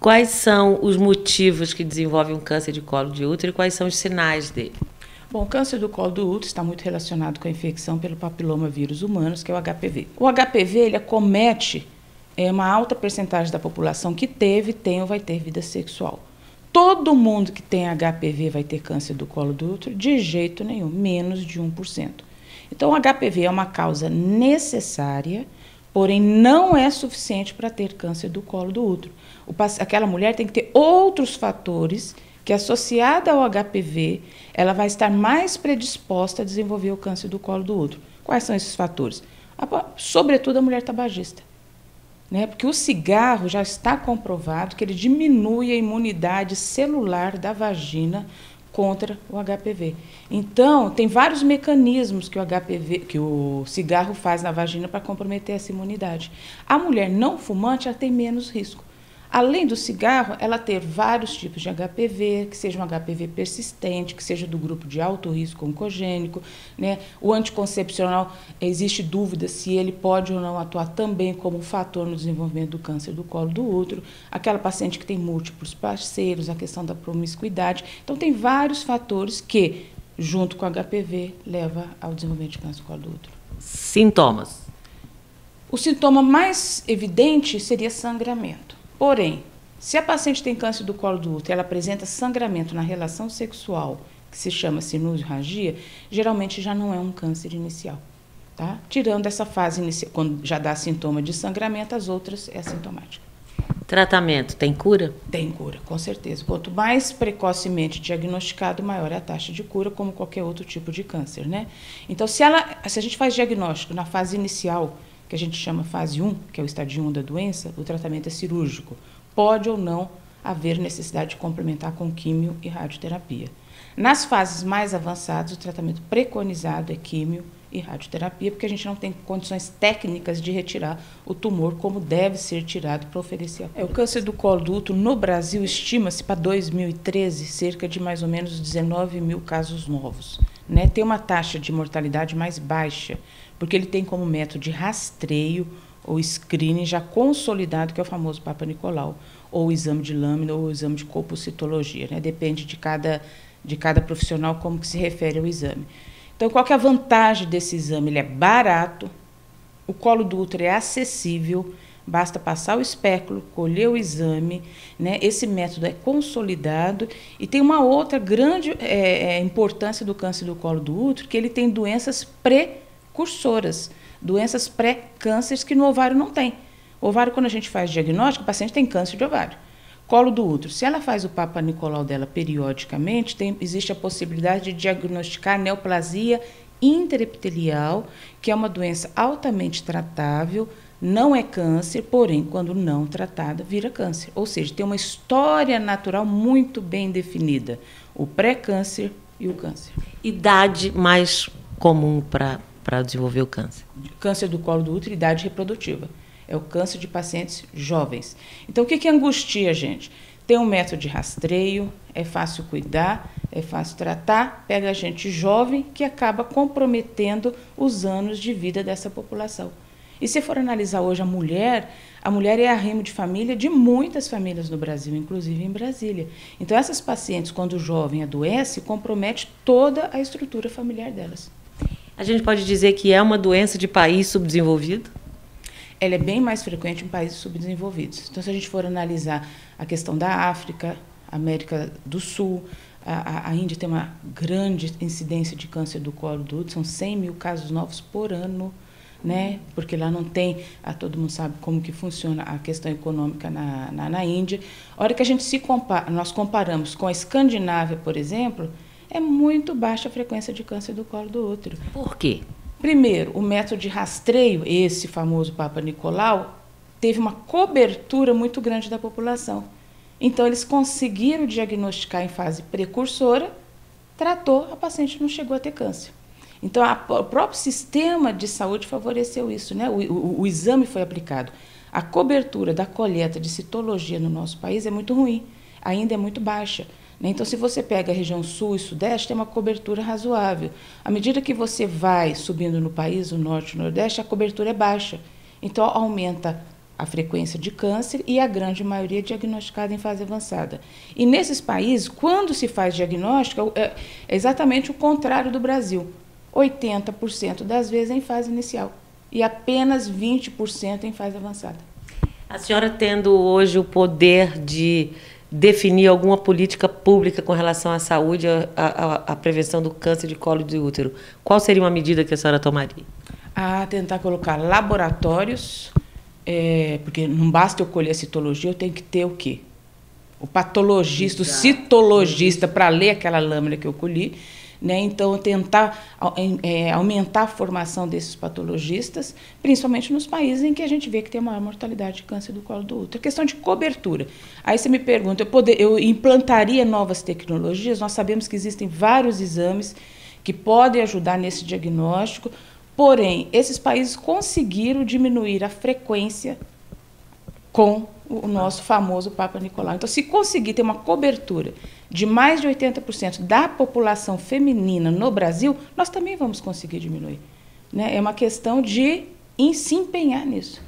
Quais são os motivos que desenvolvem um câncer de colo de útero e quais são os sinais dele? Bom, o câncer do colo do útero está muito relacionado com a infecção pelo papilomavírus humanos, que é o HPV. O HPV, ele acomete uma alta percentagem da população que tem ou vai ter vida sexual. Todo mundo que tem HPV vai ter câncer do colo do útero? De jeito nenhum, menos de 1%. Então, o HPV é uma causa necessária, porém não é suficiente para ter câncer do colo do útero. Aquela mulher tem que ter outros fatores que, associada ao HPV, ela vai estar mais predisposta a desenvolver o câncer do colo do útero. Quais são esses fatores? Sobretudo a mulher tabagista. Porque o cigarro já está comprovado que ele diminui a imunidade celular da vagina contra o HPV. Então, tem vários mecanismos que o cigarro faz na vagina para comprometer essa imunidade. A mulher não fumante, ela tem menos risco. Além do cigarro, ela ter vários tipos de HPV, que seja um HPV persistente, que seja do grupo de alto risco oncogênico, O anticoncepcional, existe dúvida se ele pode ou não atuar também como fator no desenvolvimento do câncer do colo do útero. Aquela paciente que tem múltiplos parceiros, a questão da promiscuidade. Então, tem vários fatores que, junto com o HPV, leva ao desenvolvimento de câncer do colo do útero. Sintomas. O sintoma mais evidente seria sangramento. Porém, se a paciente tem câncer do colo do útero e ela apresenta sangramento na relação sexual, que se chama sinusio-ragia, geralmente já não é um câncer inicial. Tá? Tirando essa fase inicial, quando já dá sintoma de sangramento, as outras é assintomática. Tratamento, tem cura? Tem cura, com certeza. Quanto mais precocemente diagnosticado, maior é a taxa de cura, como qualquer outro tipo de câncer. Então, se a gente faz diagnóstico na fase inicial, que a gente chama fase 1, que é o estadio 1 da doença, o tratamento é cirúrgico. Pode ou não haver necessidade de complementar com químio e radioterapia. Nas fases mais avançadas, o tratamento preconizado é químio e radioterapia, porque a gente não tem condições técnicas de retirar o tumor como deve ser tirado para oferecer a cura. O câncer do colo do útero no Brasil estima-se para 2013 cerca de mais ou menos 19 mil casos novos. Tem uma taxa de mortalidade mais baixa, porque ele tem como método de rastreio ou screening já consolidado, que é o famoso Papa Nicolau, ou o exame de lâmina, ou o exame de colpocitologia. Depende de cada profissional como que se refere ao exame. Então, qual que é a vantagem desse exame? Ele é barato, o colo do útero é acessível, basta passar o espéculo, colher o exame, Esse método é consolidado e tem uma outra grande importância do câncer do colo do útero, que ele tem doenças precursoras, doenças pré-cânceres que no ovário não tem. O ovário, quando a gente faz diagnóstico, o paciente tem câncer de ovário. Colo do útero, se ela faz o Papa Nicolau dela periodicamente, existe a possibilidade de diagnosticar neoplasia interepitelial, que é uma doença altamente tratável, não é câncer, porém, quando não tratada, vira câncer. Ou seja, tem uma história natural muito bem definida, o pré-câncer e o câncer. Idade mais comum para desenvolver o câncer? Câncer do colo do útero, idade reprodutiva. É o câncer de pacientes jovens. Então, o que angustia a gente? Tem um método de rastreio, é fácil cuidar, é fácil tratar, pega a gente jovem que acaba comprometendo os anos de vida dessa população. E se for analisar hoje a mulher é arrimo de família de muitas famílias no Brasil, inclusive em Brasília. Então, essas pacientes, quando jovem adoece, compromete toda a estrutura familiar delas. A gente pode dizer que é uma doença de país subdesenvolvido? Ela é bem mais frequente em países subdesenvolvidos. Então, se a gente for analisar a questão da África, América do Sul, a Índia tem uma grande incidência de câncer do colo do útero, são 100 mil casos novos por ano, Porque lá não tem, todo mundo sabe como que funciona a questão econômica na Índia. A hora que a gente nós comparamos com a Escandinávia, por exemplo, é muito baixa a frequência de câncer do colo do útero. Por quê? Primeiro, o método de rastreio, esse famoso Papa Nicolau, teve uma cobertura muito grande da população. Então, eles conseguiram diagnosticar em fase precursora, tratou, a paciente não chegou a ter câncer. Então, o próprio sistema de saúde favoreceu isso, O exame foi aplicado. A cobertura da coleta de citologia no nosso país é muito ruim, ainda é muito baixa. Então, se você pega a região sul e sudeste, tem uma cobertura razoável. À medida que você vai subindo no país, o norte e o nordeste, a cobertura é baixa. Então, aumenta a frequência de câncer e a grande maioria diagnosticada em fase avançada. E nesses países, quando se faz diagnóstico, é exatamente o contrário do Brasil. 80% das vezes em fase inicial e apenas 20% em fase avançada. A senhora tendo hoje o poder de definir alguma política pública com relação à saúde, à prevenção do câncer de colo de útero, qual seria uma medida que a senhora tomaria? Tentar colocar laboratórios, porque não basta eu colher a citologia, eu tenho que ter o quê? O patologista, o citologista, para ler aquela lâmina que eu colhi. Né? Então, tentar aumentar a formação desses patologistas, principalmente nos países em que a gente vê que tem a maior mortalidade de câncer do colo do útero. Questão de cobertura. Aí você me pergunta, eu implantaria novas tecnologias? Nós sabemos que existem vários exames que podem ajudar nesse diagnóstico, porém, esses países conseguiram diminuir a frequência com o nosso famoso Papa Nicolau. Então, se conseguir ter uma cobertura de mais de 80% da população feminina no Brasil, nós também vamos conseguir diminuir. Né? É uma questão de se empenhar nisso.